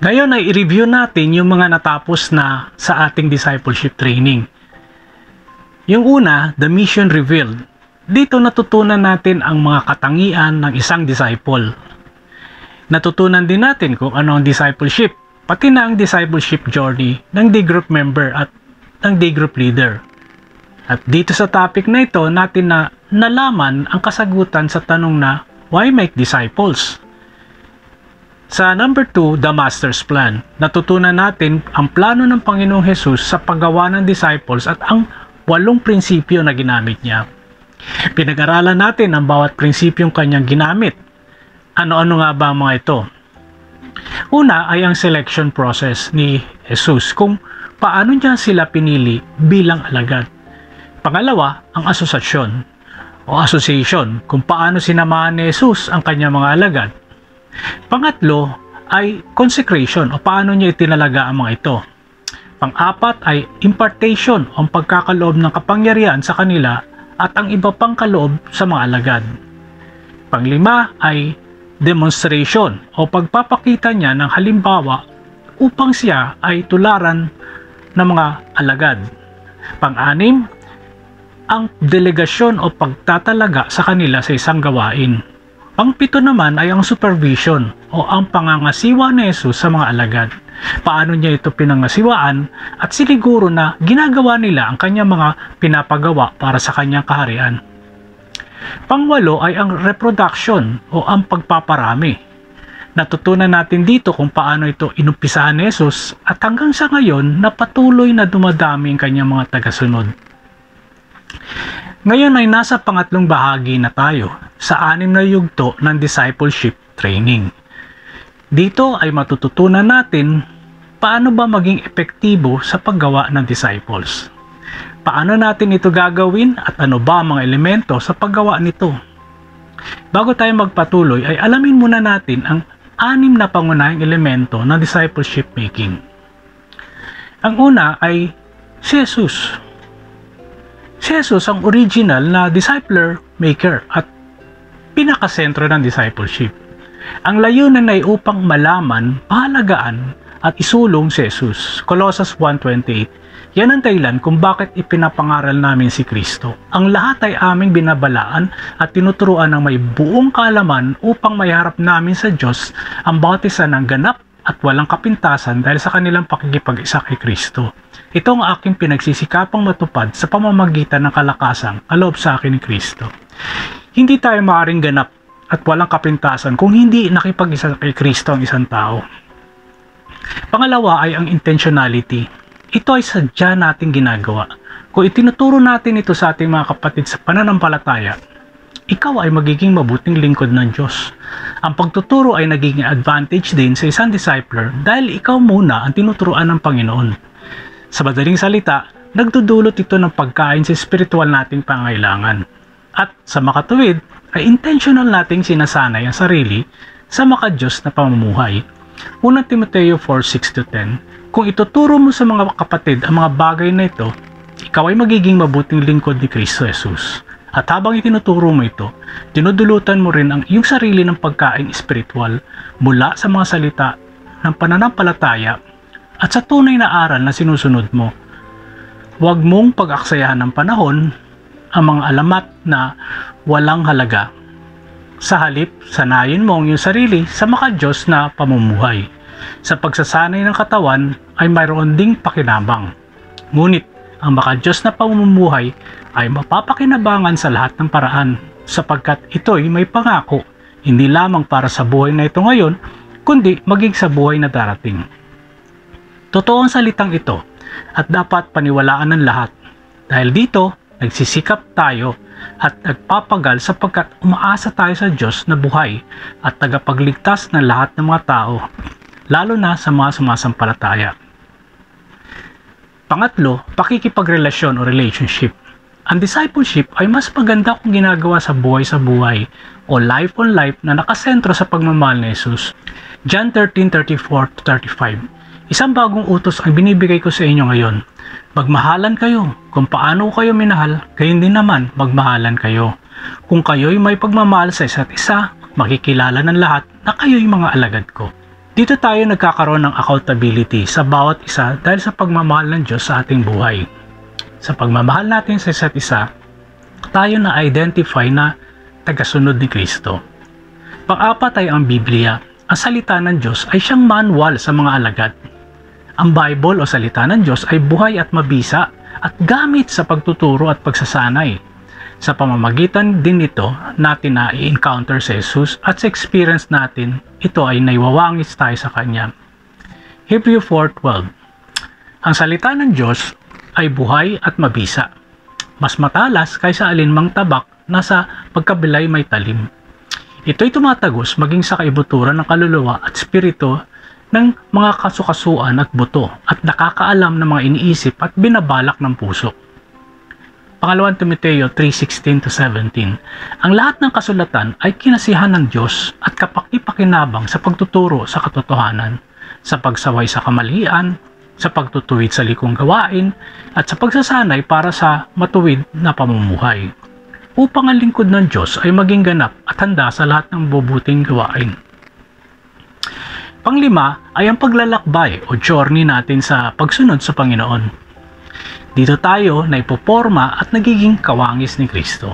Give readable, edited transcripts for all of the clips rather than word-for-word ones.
Ngayon ay i-review natin yung mga natapos na sa ating discipleship training. Yung una, the mission revealed. Dito natutunan natin ang mga katangian ng isang disciple. Natutunan din natin kung ano ang discipleship, pati na ang discipleship journey ng day group member at ng day group leader. At dito sa topic na ito, natin na nalaman ang kasagutan sa tanong na, why make disciples? Sa number 2, the Master's Plan. Natutunan natin ang plano ng Panginoong Hesus sa paggawa ng disciples at ang 8 prinsipyo na ginamit niya. Pinag-aralan natin ang bawat prinsipyong kanyang ginamit. Ano-ano nga ba ang mga ito? Una ay ang selection process ni Jesus, kung paano niya sila pinili bilang alagad. Pangalawa, ang asosasyon o association, kung paano sinamahan ni Jesus ang kanyang mga alagad. Pangatlo ay consecration o paano niya itinalaga ang mga ito. Pang-apat ay impartation o pagkakaloob ng kapangyarihan sa kanila at ang iba pang kaloob sa mga alagad. Panglima ay demonstration o pagpapakita niya ng halimbawa upang siya ay tularan ng mga alagad. Pang-anim, ang delegasyon o pagtatalaga sa kanila sa isang gawain. Pang-pito naman ay ang supervision o ang pangangasiwa ni Jesus sa mga alagad. Paano niya ito pinangasiwaan at siniguro na ginagawa nila ang kanyang mga pinapagawa para sa kanyang kaharian. Pang-walo ay ang reproduction o ang pagpaparami. Natutunan natin dito kung paano ito inumpisahan ni Jesus at hanggang sa ngayon na patuloy na dumadami ang kanyang mga tagasunod. Ngayon ay nasa pangatlong bahagi na tayo sa 6 na yugto ng discipleship training. Dito ay matututunan natin paano ba maging epektibo sa paggawa ng disciples. Paano natin ito gagawin at ano ba ang mga elemento sa paggawa nito. Bago tayo magpatuloy ay alamin muna natin ang 6 na pangunahing elemento ng discipleship making. Ang una ay si Jesus. Si Jesus ang original na discipler maker at pinakasentro ng discipleship. Ang layunan ay upang malaman, pahalagaan at isulong si Jesus. Colossus 1:28. Yan ang dahilan kung bakit ipinapangaral namin si Kristo. Ang lahat ay aming binabalaan at tinuturuan ng may buong kaalaman upang maiharap namin sa Diyos ang bautisan ng ganap at walang kapintasan dahil sa kanilang pakikipag-isa kay Kristo. Ito ang aking pinagsisikapang matupad sa pamamagitan ng kalakasang kaloob sa akin ni Kristo. Hindi tayo maaaring ganap at walang kapintasan kung hindi nakipag-isa kay Kristo ang isang tao. Pangalawa ay ang intentionality. Ito ay sadya nating ginagawa. Kung itinuturo natin ito sa ating mga kapatid sa pananampalataya, ikaw ay magiging mabuting lingkod ng Diyos. Ang pagtuturo ay nagiging advantage din sa isang discipler dahil ikaw muna ang tinuturuan ng Panginoon. Sa madaling salita, nagdudulot ito ng pagkain sa spiritual nating pangailangan. At sa makatuwid, ay intentional nating sinasanay ang sarili sa maka-Diyos na pamumuhay. 1 Timoteo 4:6-10. Kung ituturo mo sa mga kapatid ang mga bagay na ito, ikaw ay magiging mabuting lingkod ni Kristo Jesus. At habang itinuturo mo ito, dinudulutan mo rin ang iyong sarili ng pagkain espiritual mula sa mga salita ng pananampalataya at sa tunay na aral na sinusunod mo. Huwag mong pag-aksayahan ng panahon ang mga alamat na walang halaga. Sa halip, sanayin mo ang iyong sarili sa maka-Diyos na pamumuhay. Sa pagsasanay ng katawan ay mayroon ding pakinabang. Ngunit ang maka-Diyos na pamumuhay ay mapapakinabangan sa lahat ng paraan sapagkat ito'y may pangako hindi lamang para sa buhay na ito ngayon kundi maging sa buhay na darating. Totoo ang salitang ito at dapat paniwalaan ng lahat. Dahil dito, nagsisikap tayo at nagpapagal sapagkat umaasa tayo sa Diyos na buhay at tagapagligtas ng lahat ng mga tao, lalo na sa mga sumasampalataya. Pangatlo, pakikipagrelasyon o relationship. Ang discipleship ay mas maganda kung ginagawa sa buhay o life on life na nakasentro sa pagmamahal ni Jesus. John 13:34-35. Isang bagong utos ang binibigay ko sa inyo ngayon. Magmahalan kayo. Kung paano kayo minahal, gayon din naman magmahalan kayo. Kung kayo'y may pagmamahal sa isa't isa, makikilala ng lahat na kayo'y mga alagad ko. Dito tayo nagkakaroon ng accountability sa bawat isa dahil sa pagmamahal ng Diyos sa ating buhay. Sa pagmamahal natin sa isa't isa, tayo na-identify na tagasunod ni Kristo. Pang-apat ay ang Biblia. Ang salita ng Diyos ay siyang manual sa mga alagad. Ang Bible o salita ng Diyos ay buhay at mabisa at gamit sa pagtuturo at pagsasanay. Sa pamamagitan din nito, natin na i-encounter si Jesus at sa experience natin, ito ay naiwawangis tayo sa Kanya. Hebrew 4:12. Ang salita ng Diyos ay buhay at mabisa. Mas matalas kaysa alinmang tabak na sa pagkabilay may talim. Ito'y tumatagos maging sa kaibuturan ng kaluluwa at spirito ng mga kasukasuan at buto at nakakaalam ng mga iniisip at binabalak ng puso. Pangalawang Timoteo 3:16-17. Ang lahat ng kasulatan ay kinasihan ng Diyos at kapaki-pakinabang sa pagtuturo sa katotohanan, sa pagsaway sa kamalian, sa pagtutuwid sa likong gawain, at sa pagsasanay para sa matuwid na pamumuhay, upang ang lingkod ng Diyos ay maging ganap at handa sa lahat ng mabubuting gawain. Panglima ay ang paglalakbay o journey natin sa pagsunod sa Panginoon. Dito tayo na ipoporma at nagiging kawangis ni Kristo.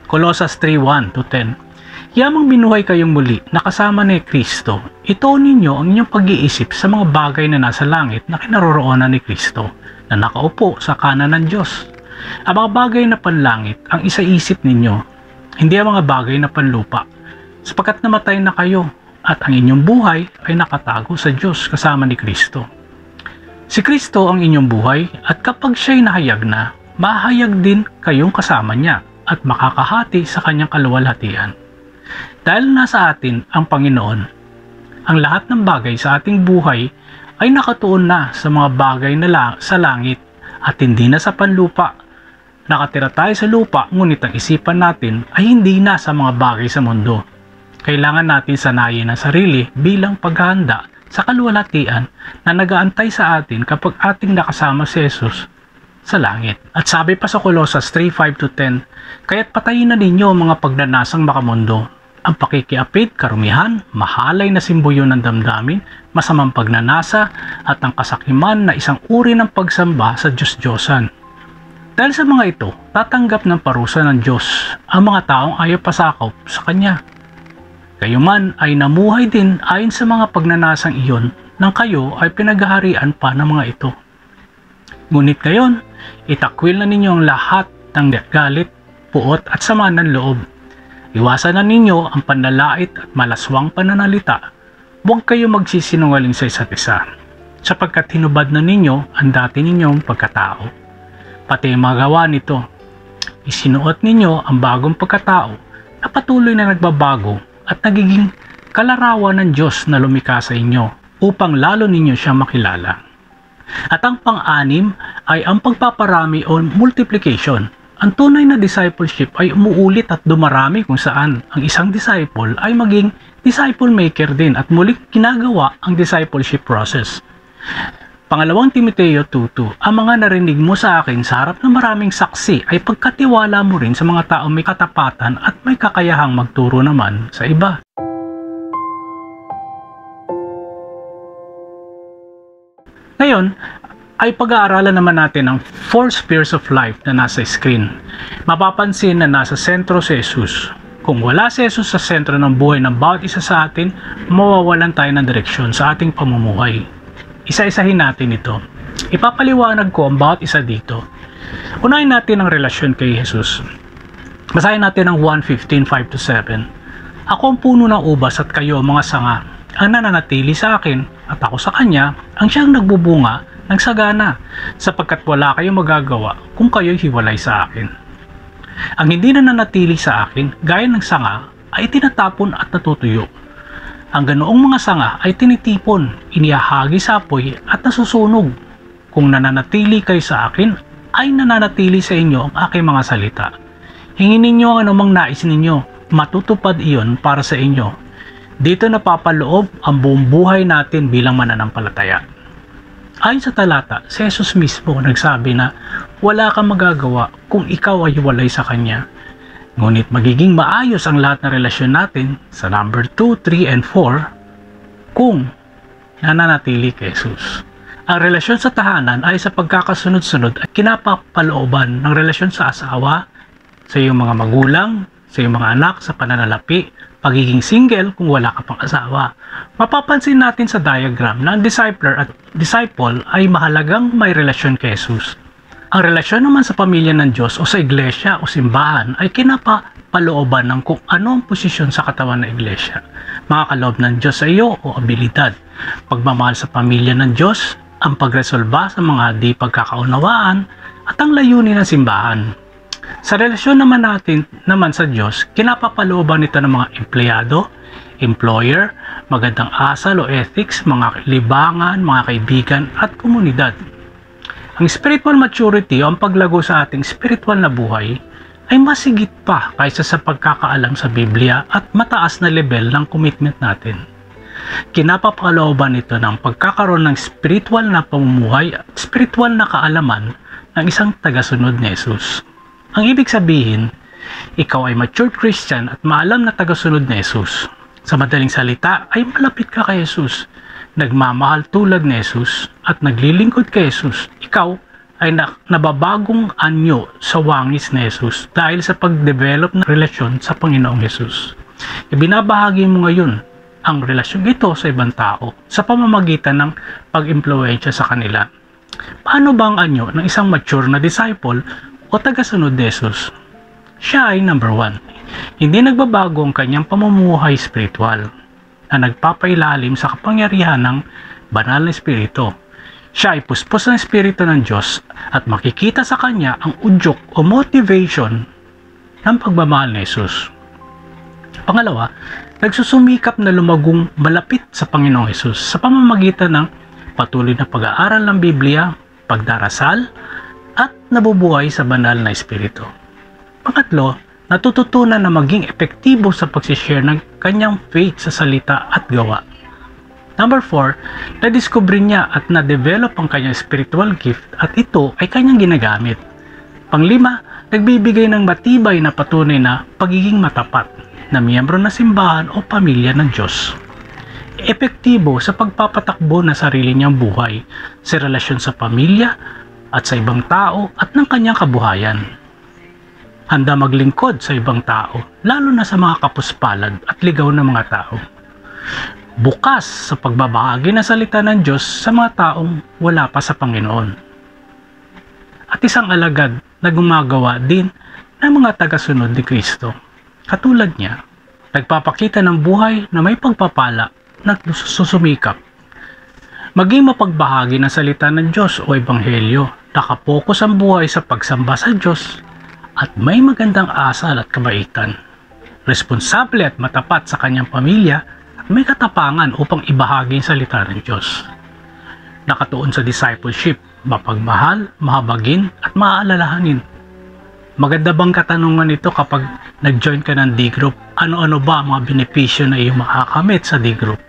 Colossus 3:1-10. Yamang binuhay kayong muli na kasama ni Kristo, ituon ninyo ang inyong pag-iisip sa mga bagay na nasa langit na kinaroroonan ni Kristo, na nakaupo sa kanan ng Diyos. Ang mga bagay na panlangit ang isaisip ninyo, hindi ang mga bagay na panlupa, sapagkat namatay na kayo at ang inyong buhay ay nakatago sa Diyos kasama ni Kristo. Si Kristo ang inyong buhay at kapag siya'y nahayag na, mahayag din kayong kasama niya at makakahati sa kanyang kaluwalhatian. Dahil nasa atin ang Panginoon, ang lahat ng bagay sa ating buhay ay nakatuon na sa mga bagay na sa langit at hindi na sa panlupa. Nakatira tayo sa lupa, ngunit ang isipan natin ay hindi na sa mga bagay sa mundo. Kailangan natin sanayin ang sarili bilang paghahanda sa kaluwalhatian na nag-aantay sa atin kapag ating nakasama si Jesus sa langit. At sabi pa sa Colossus 3:5-10, kaya't patayin na ninyo ang mga pagnanasang makamundo, ang pakikiapid, karumihan, mahalay na simbuyo ng damdamin, masamang pagnanasa, at ang kasakiman na isang uri ng pagsamba sa Diyos-Diyosan. Dahil sa mga ito, tatanggap ng parusa ng Diyos ang mga taong ayaw pasakop sa Kanya. Kayo man ay namuhay din ayon sa mga pagnanasang iyon nang kayo ay pinaghaharian pa ng mga ito. Ngunit ngayon, itakwil na ninyo ang lahat ng galit, puot at sama ng loob. Iwasan na ninyo ang panlalait at malaswang pananalita. Huwag kayo magsisinungaling sa isa't isa, sapagkat hinubad na ninyo ang dati ninyong pagkatao. Pati ang magawa nito, isinuot ninyo ang bagong pagkatao na patuloy na nagbabago at nagiging kalarawan ng Diyos na lumikha sa inyo upang lalo ninyo siyang makilala. At ang pang-anim ay ang pagpaparami o multiplication. Ang tunay na discipleship ay umuulit at dumarami kung saan ang isang disciple ay maging disciple maker din at muling ginagawa ang discipleship process. Pangalawang Timoteo 2:2, ang mga narinig mo sa akin sa harap ng maraming saksi ay pagkatiwala mo rin sa mga taong may katapatan at may kakayahang magturo naman sa iba. Ngayon, ay pag-aaralan naman natin ang 4 spheres of life na nasa screen. Mapapansin na nasa sentro si Jesus. Kung wala si Jesus sa sentro ng buhay ng bawat isa sa atin, mawawalan tayo ng direksyon sa ating pamumuhay. Isa-isahin natin ito. Ipapaliwanag ko ang bawat isa dito. Unahin natin ang relasyon kay Jesus. Basahin natin ang 1:15-5-7. Ako ang puno ng ubas at kayo mga sanga. Ang nananatili sa akin at ako sa kanya, ang siyang nagbubunga ng sagana, sapagkat wala kayong magagawa kung kayo'y hiwalay sa akin. Ang hindi nananatili sa akin, gaya ng sanga, ay tinatapon at natutuyo. Ang ganoong mga sanga ay tinitipon, inihahagi sa apoy at nasusunog. Kung nananatili kayo sa akin, ay nananatili sa inyo ang aking mga salita. Hingin ninyo ang anumang nais ninyo, matutupad iyon para sa inyo. Dito napapaloob ang buong buhay natin bilang mananampalataya. Ayon sa talata, si Jesus mismo nagsabi na wala kang magagawa kung ikaw ay walay sa Kanya. Ngunit magiging maayos ang lahat ng relasyon natin sa number 2, 3, and 4 kung nananatili kay Jesus. Ang relasyon sa tahanan ay sa pagkakasunod-sunod at kinapapalooban ng relasyon sa asawa, sa iyong mga magulang, sa iyong mga anak, sa pananalapi, pagiging single kung wala ka pang asawa. Mapapansin natin sa diagram na ang disciple ay mahalagang may relasyon kay Jesus. Ang relasyon naman sa pamilya ng Diyos o sa iglesia o simbahan ay kinapapalooban ng kung ano ang posisyon sa katawan ng iglesia. Makakaloob ng Diyos sa iyo o abilidad. Pagmamahal sa pamilya ng Diyos, ang pagresolba sa mga di pagkakaunawaan at ang layunin ng simbahan. Sa relasyon naman sa Diyos, kinapapalooban nito ng mga empleyado, employer, magandang asal o ethics, mga libangan, mga kaibigan at komunidad. Ang spiritual maturity o ang paglago sa ating spiritual na buhay ay masigit pa kaysa sa pagkakaalam sa Biblia at mataas na level ng commitment natin. Kinapapalooban nito ng pagkakaroon ng spiritual na pamumuhay at spiritual na kaalaman ng isang tagasunod ni Jesus. Ang ibig sabihin, ikaw ay mature Christian at maalam na tagasunod ni Jesus. Sa madaling salita ay malapit ka kay Jesus, nagmamahal tulad ni Jesus at naglilingkod kay Jesus. Ikaw ay nababagong anyo sa wangis ni Jesus dahil sa pag-develop ng relasyon sa Panginoong Jesus. Ibinabahagi mo ngayon ang relasyon ito sa ibang tao sa pamamagitan ng pag-impluwensya sa kanila. Paano ba ang anyo ng isang mature na disciple o tagasunod ni Jesus? Siya ay number 1. Hindi nagbabago ang kanyang pamumuhay spiritual na nagpapailalim sa kapangyarihan ng banal na espiritu. Siya ay puspos ng espiritu ng Diyos at makikita sa kanya ang udyok o motivation ng pagmamahal ni Jesus. Pangalawa, nagsusumikap na lumagong malapit sa Panginoong Hesus sa pamamagitan ng patuloy na pag-aaral ng Biblia, pagdarasal, at nabubuhay sa banal na espiritu. Pangatlo, natututunan na maging epektibo sa pagsishare ng kanyang faith sa salita at gawa. Number 4, nadiskubre niya at na-develop ang kanyang spiritual gift at ito ay kanyang ginagamit. Panglima, nagbibigay ng matibay na patunay na pagiging matapat na miyembro ng simbahan o pamilya ng Diyos. Epektibo sa pagpapatakbo ng sarili niyang buhay sa relasyon sa pamilya at sa ibang tao at ng kanyang kabuhayan. Handa maglingkod sa ibang tao, lalo na sa mga kapuspalad at ligaw na mga tao. Bukas sa pagbabahagi ng salita ng Diyos sa mga taong wala pa sa Panginoon. At isang alagad na gumagawa din ng mga tagasunod ni Kristo. Katulad niya, nagpapakita ng buhay na may pagpapala na susumikap. Maging mapagbahagi ng salita ng Diyos o Ebanghelyo, nakapokus ang buhay sa pagsamba sa Diyos at may magandang asal at kabaitan. Responsable at matapat sa kanyang pamilya at may katapangan upang ibahagi ang salita ng Diyos. Nakatuon sa discipleship, mapagmahal, mahabagin at maaalalahanin. Maganda bang katanungan ito kapag nag-join ka ng D-group? Ano-ano ba ang mga benepisyo na iyong makakamit sa D-group?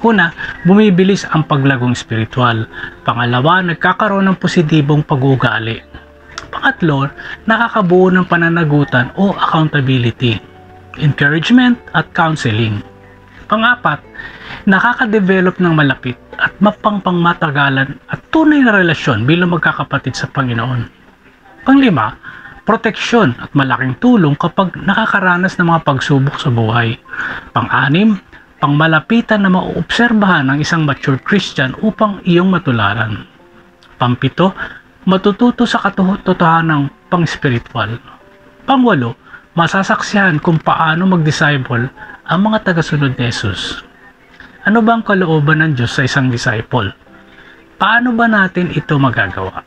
Una, bumibilis ang paglagong spiritual. Pangalawa, nagkakaroon ng positibong pag-uugali. Pangatlo, nakakabuo ng pananagutan o accountability, encouragement at counseling. Pangapat, nakaka-develop ng malapit at mapangpangmatagalan at tunay na relasyon bilang magkakapatid sa Panginoon. Panglima, proteksyon at malaking tulong kapag nakakaranas ng mga pagsubok sa buhay. Pang-anim, pangmalapitan na mauobserbahan ng isang mature Christian upang iyong matularan. Pampito, matututo sa katotohanan ng pang-spiritual. Pangwalo, masasaksihan kung paano mag-disciple ang mga tagasunod ni Jesus. Ano ba ang kalooban ng Diyos sa isang disciple? Paano ba natin ito magagawa?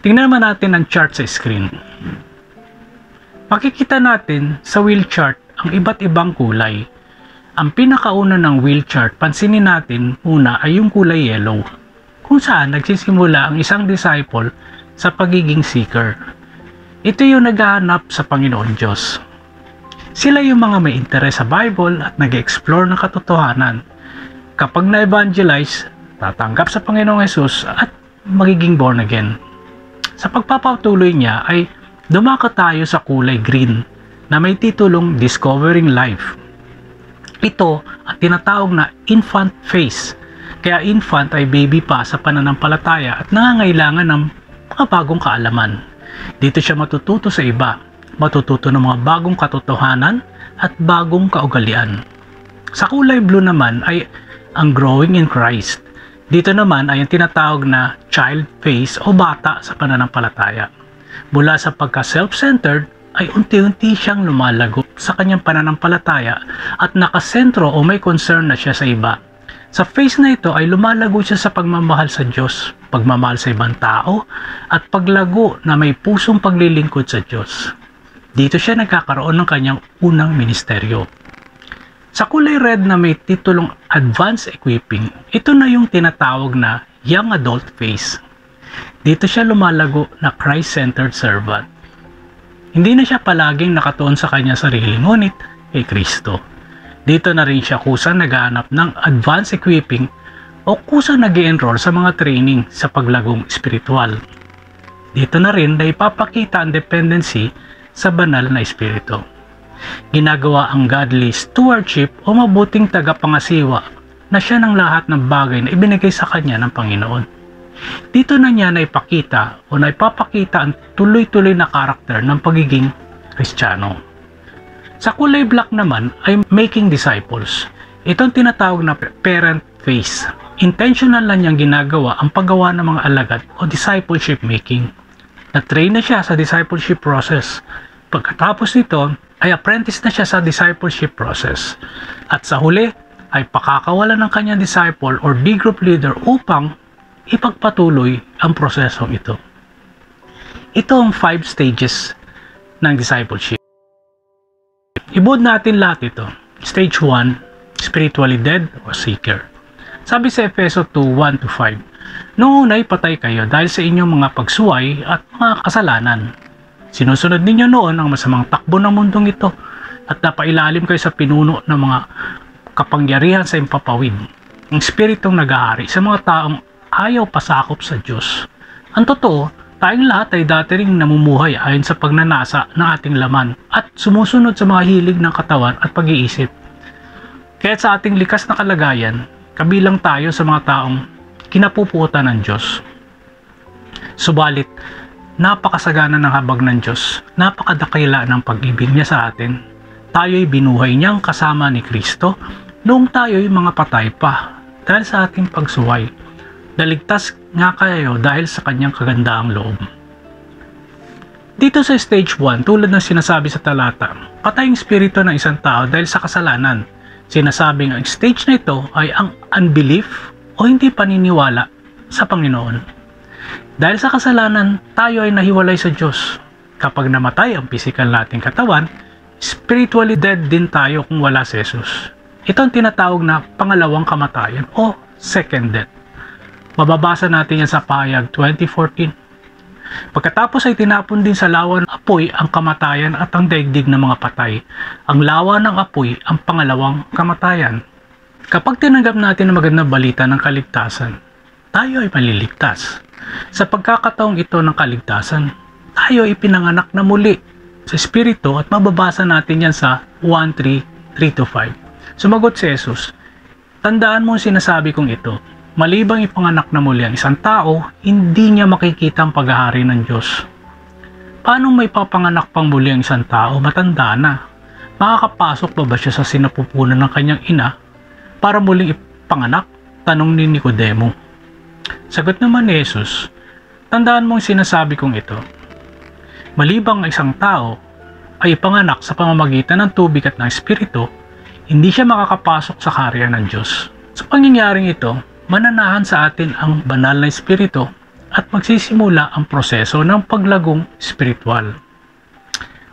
Tingnan naman natin ang chart sa screen. Makikita natin sa wheel chart ang iba't ibang kulay. Ang pinakauna ng wheel chart, pansinin natin una ay yung kulay yellow, kung saan nagsisimula ang isang disciple sa pagiging seeker. Ito yung naghahanap sa Panginoon Diyos. Sila yung mga may interes sa Bible at nag-explore ng katotohanan. Kapag na-evangelize, tatanggap sa Panginoong Hesus at magiging born again. Sa pagpapatuloy niya ay dumako tayo sa kulay green na may titulong Discovering Life. Ito at tinatawag na infant phase. Kaya infant ay baby pa sa pananampalataya at nangangailangan ng mga bagong kaalaman. Dito siya matututo sa iba, matututo ng mga bagong katotohanan at bagong kaugalian. Sa kulay blue naman ay ang growing in Christ. Dito naman ay ang tinatawag na child phase o bata sa pananampalataya. Mula sa pagka-self-centered ay unti-unti siyang lumalago sa kanyang pananampalataya at nakasentro o may concern na siya sa iba. Sa phase na ito ay lumalago siya sa pagmamahal sa Diyos, pagmamahal sa ibang tao, at paglago na may pusong paglilingkod sa Diyos. Dito siya nagkakaroon ng kanyang unang ministeryo. Sa kulay red na may titulong Advanced Equipping, ito na yung tinatawag na Young Adult phase. Dito siya lumalago na Christ-centered servant. Hindi na siya palaging nakatuon sa kanya sarili, ngunit kay Kristo. Dito na rin siya kusang naghahanap ng advanced equipping o kusang nag-i-enroll sa mga training sa paglagong espiritual. Dito na rin na ipapakita ang dependency sa banal na espiritu. Ginagawa ang godly stewardship o mabuting tagapangasiwa na siya ng lahat ng bagay na ibinigay sa kanya ng Panginoon. Dito na niya na ipakita o na ipapakita ang tuloy-tuloy na karakter ng pagiging Kristiyano. Sa kulay black naman ay making disciples. Itong tinatawag na parent phase. Intentional na niyang ginagawa ang paggawa ng mga alagad o discipleship making. Na-train na siya sa discipleship process. Pagkatapos nito ay apprentice na siya sa discipleship process. At sa huli ay pakakawalan ng kanyang disciple or D group leader upang ipagpatuloy ang prosesong ito. Ito ang 5 stages ng discipleship. Ibuod natin lahat ito. Stage 1, spiritually dead o seeker. Sabi sa Efeso 2:1-5, noong una'y patay kayo dahil sa inyong mga pagsuway at mga kasalanan. Sinusunod ninyo noon ang masamang takbo ng mundong ito at napailalim kayo sa pinuno ng mga kapangyarihan sa impapawid. Ang spiritong nag-ahari sa mga taong ayaw pasakop sa Diyos. Ang totoo, tayong lahat ay dati ring namumuhay ayon sa pagnanasa ng ating laman at sumusunod sa mga hilig ng katawan at pag-iisip. Kaya sa ating likas na kalagayan, kabilang tayo sa mga taong kinapuputan ng Diyos. Subalit, napakasagana ng habag ng Diyos, napakadakila ng pag-ibig niya sa atin. Tayo'y binuhay niyang kasama ni Kristo noong tayo'y mga patay pa dahil sa ating pagsuway. Naligtas nga kayo dahil sa kanyang kagandaang loob. Dito sa stage 1, tulad ng sinasabi sa talata, patay ang spirito ng isang tao dahil sa kasalanan. Sinasabing ang stage na ito ay ang unbelief o hindi paniniwala sa Panginoon. Dahil sa kasalanan, tayo ay nahiwalay sa Diyos. Kapag namatay ang physical nating katawan, spiritually dead din tayo kung wala si Jesus. Ito ang tinatawag na pangalawang kamatayan o second death. Mababasa natin yan sa Pahayag 20:14. Pagkatapos ay tinapon din sa lawa ng apoy ang kamatayan at ang daigdig ng mga patay. Ang lawa ng apoy ang pangalawang kamatayan. Kapag tinanggap natin ang magandang balita ng kaligtasan, tayo ay maliligtas. Sa pagkakataong ito ng kaligtasan, tayo ay pinanganak na muli sa Espiritu at mababasa natin yan sa 1:3-3-5. Sumagot si Jesus, tandaan mo ang sinasabi kong ito. Malibang ipanganak na muli ang isang tao, hindi niya makikita ang paghahari ng Diyos. Paano may papanganak pang muli ang isang tao? Matanda na. Makakapasok ba siya sa sinapupunan ng kanyang ina para muling ipanganak? Tanong ni Nicodemo. Sagot naman ni Jesus, tandaan mo ang sinasabi kong ito. Malibang ang isang tao ay ipanganak sa pamamagitan ng tubig at ng Espiritu, hindi siya makakapasok sa kaharian ng Diyos. Sa pangyayaring ito, mananahan sa atin ang banal na espiritu at magsisimula ang proseso ng paglagong spiritual.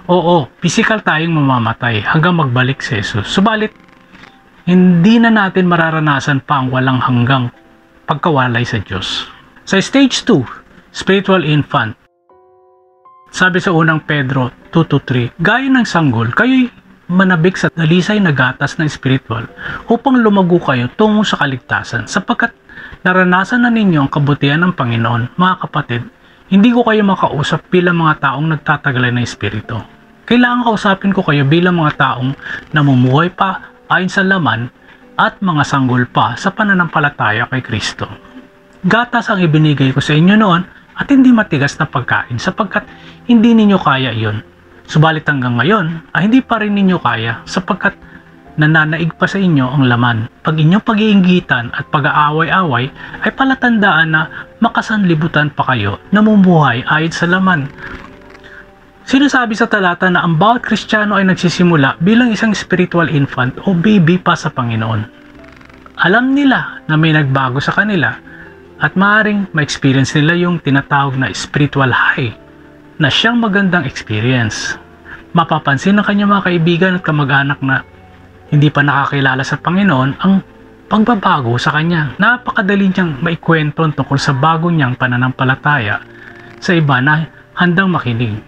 Oo, physical tayong mamamatay hanggang magbalik si Jesus. Subalit, hindi na natin mararanasan pa ang walang hanggang pagkawalay sa Diyos. Sa stage 2, spiritual infant, sabi sa unang Pedro 2-3, gaya ng sanggol, kayo'y manabik sa dalisay na gatas ng spiritual upang lumago kayo tungo sa kaligtasan sapagkat naranasan na ninyo ang kabutihan ng Panginoon. Mga kapatid, hindi ko kayo makausap bilang mga taong nagtataglay ng espiritu. Kailangan kausapin ko kayo bilang mga taong namumuhay pa ayon sa laman at mga sanggol pa sa pananampalataya kay Kristo. Gatas ang ibinigay ko sa inyo noon at hindi matigas na pagkain sapagkat hindi ninyo kaya iyon. Subalit hanggang ngayon ay hindi pa rin ninyo kaya sapagkat nananaig pa sa inyo ang laman. Pag inyong pag-iinggitan at pag-aaway-away ay palatandaan na makasanlibutan pa kayo, namumuhay ayon sa laman. Sinasabi sa talata na ang bawat Kristiyano ay nagsisimula bilang isang spiritual infant o baby pa sa Panginoon. Alam nila na may nagbago sa kanila at maaaring ma-experience nila yung tinatawag na spiritual high na siyang magandang experience. Mapapansin ng kanyang mga kaibigan at kamag-anak na hindi pa nakakilala sa Panginoon ang pagbabago sa kanya. Napakadali niyang maikwento tungkol sa bago niyang pananampalataya sa iba na handang makinig.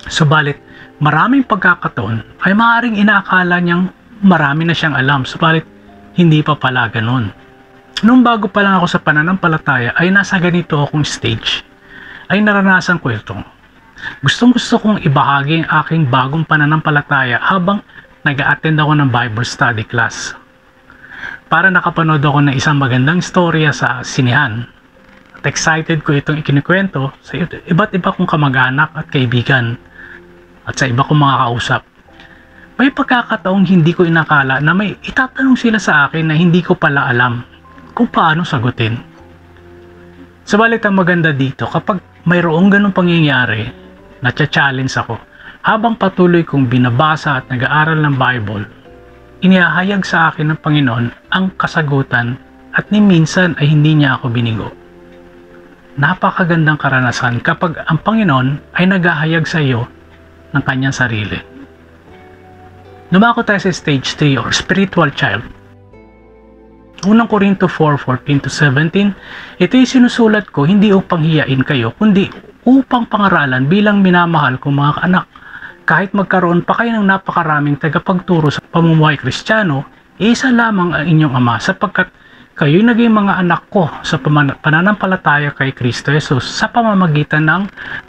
Subalit, maraming pagkakataon ay maaaring inaakala niyang marami na siyang alam, subalit hindi pa pala ganun. Nung bago pa lang ako sa pananampalataya ay nasa ganito akong stage, ay naranasan ko ito. Gustong-gusto kong ibahagi ang aking bagong pananampalataya habang nag-a-attend ako ng Bible study class. Para nakapanood ako ng isang magandang storya sa sinehan. At excited ko itong ikinikwento sa iba't iba kong kamag-anak at kaibigan at sa iba kong mga kausap. May pagkakataong hindi ko inakala na may itatanong sila sa akin na hindi ko pala alam kung paano sagutin. Subalit ang maganda dito, kapag mayroong ganong pangyayari, natcha-challenge ako. Habang patuloy kong binabasa at nag-aaral ng Bible, inihahayag sa akin ng Panginoon ang kasagutan at ni minsan ay hindi niya ako binigo. Napakagandang karanasan kapag ang Panginoon ay naghahayag sa iyo ng kanyang sarili. Lumako tayo sa stage 3 or spiritual child. Unang Korinto 4:14-17, ito'y sinusulat ko hindi upang hiyain kayo, kundi upang pangaralan bilang minamahal kong mga anak. Kahit magkaroon pa kayo ng napakaraming tagapagturo sa pamumuhay Kristiyano, isa lamang ang inyong Ama sapagkat kayo'y naging mga anak ko sa pananampalataya kay Kristo Jesus sa pamamagitan ng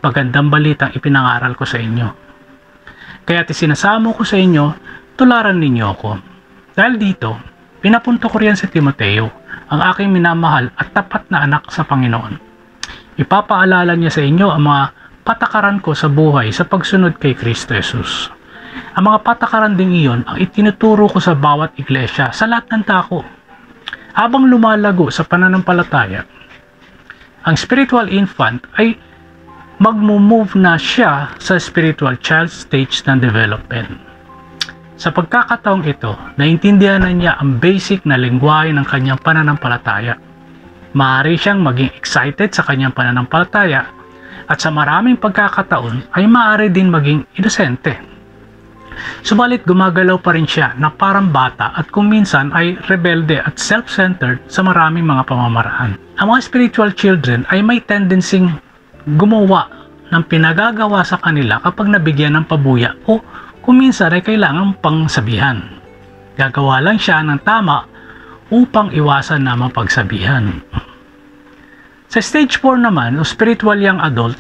magandang balitang ipinangaral ko sa inyo. Kaya't isinasamo ko sa inyo, tularan ninyo ako. Dahil dito, pinapunto ko riyan si Timoteo, ang aking minamahal at tapat na anak sa Panginoon. Ipapaalala niya sa inyo ang mga patakaran ko sa buhay sa pagsunod kay Kristo Jesus. Ang mga patakaran ding iyon ang itinuturo ko sa bawat iglesia sa lahat ng tako. Habang lumalago sa pananampalataya, ang spiritual infant ay magmo-move na siya sa spiritual child stage ng development. Sa pagkakataong ito, naintindihan na niya ang basic na lengguwahe ng kanyang pananampalataya. Maaari siyang maging excited sa kanyang pananampalataya at sa maraming pagkakataon ay maaari din maging inosente. Subalit gumagalaw pa rin siya na parang bata at kung minsan ay rebelde at self-centered sa maraming mga pamamaraan. Ang mga spiritual children ay may tendency gumawa ng pinagagawa sa kanila kapag nabigyan ng pabuya o kung minsan ay kailangan pang sabihan. Gagawa lang siya ng tama upang iwasan na mapagsabihan. Sa stage 4 naman, o spiritual young adult,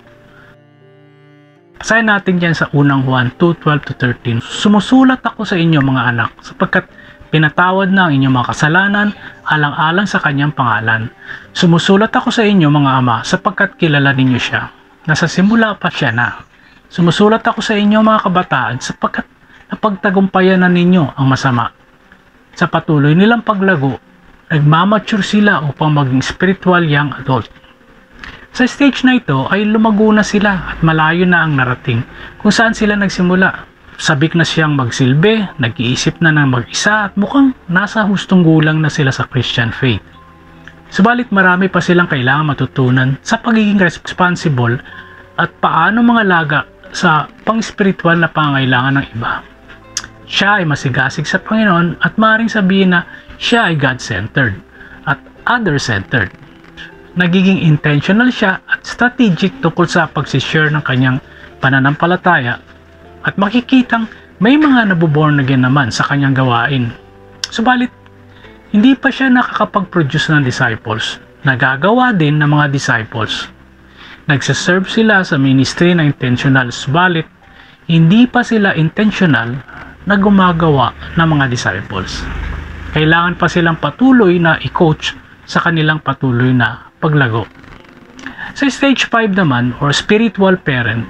basahin natin yan sa unang Juan 2:12-13. Sumusulat ako sa inyo mga anak, sapagkat pinatawad na ang inyong mga kasalanan alang-alang sa kanyang pangalan. Sumusulat ako sa inyo mga ama, sapagkat kilala ninyo siya. Nasa simula pa siya na. Sumusulat ako sa inyo mga kabataan, sapagkat napagtagumpayan na ninyo ang masama. Sa patuloy nilang paglago, nagmamature sila upang maging spiritual young adult. Sa stage na ito ay lumago na sila at malayo na ang narating kung saan sila nagsimula. Sabik na siyang magsilbi, nag-iisip na ng mag-isa at mukhang nasa hustong gulang na sila sa Christian faith. Subalit marami pa silang kailangan matutunan sa pagiging responsible at paano mga laga sa pang-spiritual na pangangailangan ng iba. Siya ay masigasig sa Panginoon at maaaring sabihin na siya ay God-centered at other-centered. Nagiging intentional siya at strategic tungkol sa pagsishare ng kanyang pananampalataya at makikitang may mga nabuborn again naman sa kanyang gawain. Subalit, hindi pa siya nakakapag-produce ng disciples. Nagagawa din ng mga disciples. Nagsaserve sila sa ministry na intentional, subalit hindi pa sila intentional na gumagawa ng mga disciples. Kailangan pa silang patuloy na i-coach sa kanilang patuloy na paglago. Sa stage 5 naman, or spiritual parent,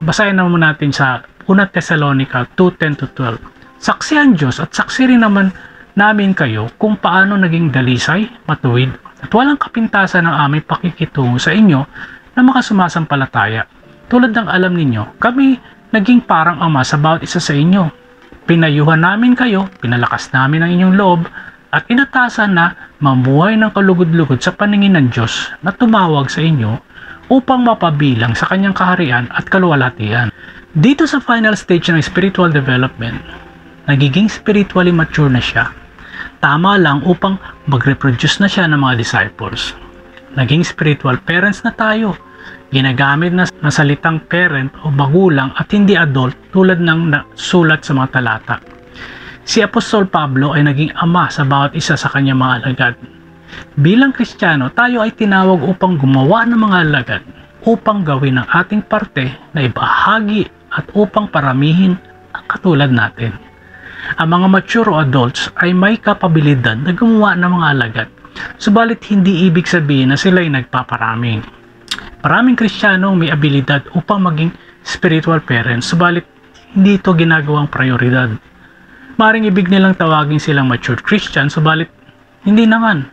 basahin naman natin sa 1 Thessalonica 2:10-12. Saksi ang Diyos at saksi rin naman namin kayo kung paano naging dalisay, matuwid, at walang kapintasan ng aming pakikitungo sa inyo na makasumasampalataya. Tulad ng alam ninyo, kami naging parang ama sa bawat isa sa inyo. Pinayuhan namin kayo, pinalakas namin ang inyong loob, at inatasan na mamuhay ng kalugod-lugod sa paningin ng Diyos na tumawag sa inyo upang mapabilang sa kanyang kaharian at kaluwalhatian. Dito sa final stage ng spiritual development, nagiging spiritually mature na siya. Tama lang upang mag-reproduce na siya ng mga disciples. Naging spiritual parents na tayo. Ginagamit na salitang parent o magulang at hindi adult tulad ng sulat sa mga talata. Si Apostol Pablo ay naging ama sa bawat isa sa kanyang mga alagad. Bilang Kristiyano, tayo ay tinawag upang gumawa ng mga alagad, upang gawin ang ating parte na ibahagi at upang paramihin ang katulad natin. Ang mga mature o adults ay may kapabilidad na gumawa ng mga alagad, subalit hindi ibig sabihin na sila ay nagpaparami. Maraming Kristiyano may abilidad upang maging spiritual parents, subalit hindi ito ginagawang prioridad. Maring ibig nilang tawagin silang mature Christian, subalit hindi naman.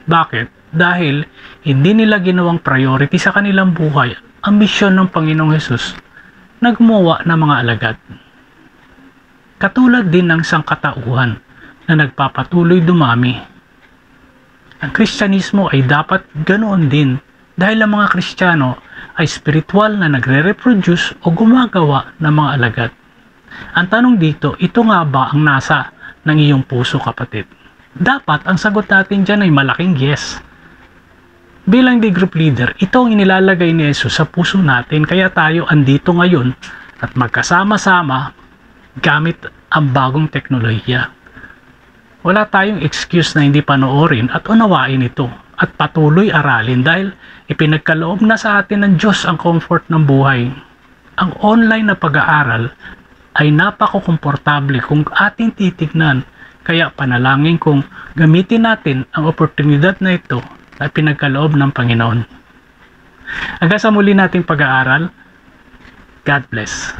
Bakit? Dahil hindi nila ginawang priority sa kanilang buhay ang misyon ng Panginoong Hesus na gumawa ng mga alagad. Katulad din ng sangkatauhan na nagpapatuloy dumami. Ang Kristyanismo ay dapat ganoon din dahil ang mga Kristiyano ay spiritual na nagre-reproduce o gumagawa ng mga alagad. Ang tanong dito, ito nga ba ang nasa ng iyong puso, kapatid? Dapat ang sagot natin dyan ay malaking yes. Bilang the group leader, ito ang inilalagay ni Jesus sa puso natin, kaya tayo andito ngayon at magkasama-sama gamit ang bagong teknolohiya. Wala tayong excuse na hindi panoorin at unawain ito at patuloy aralin dahil ipinagkaloob na sa atin ng Diyos ang comfort ng buhay. Ang online na pag-aaral ay napaka-komportable kung ating titignan, kaya panalangin kung gamitin natin ang oportunidad na ito na pinagkaloob ng Panginoon. Hanggang sa muli nating pag-aaral, God bless.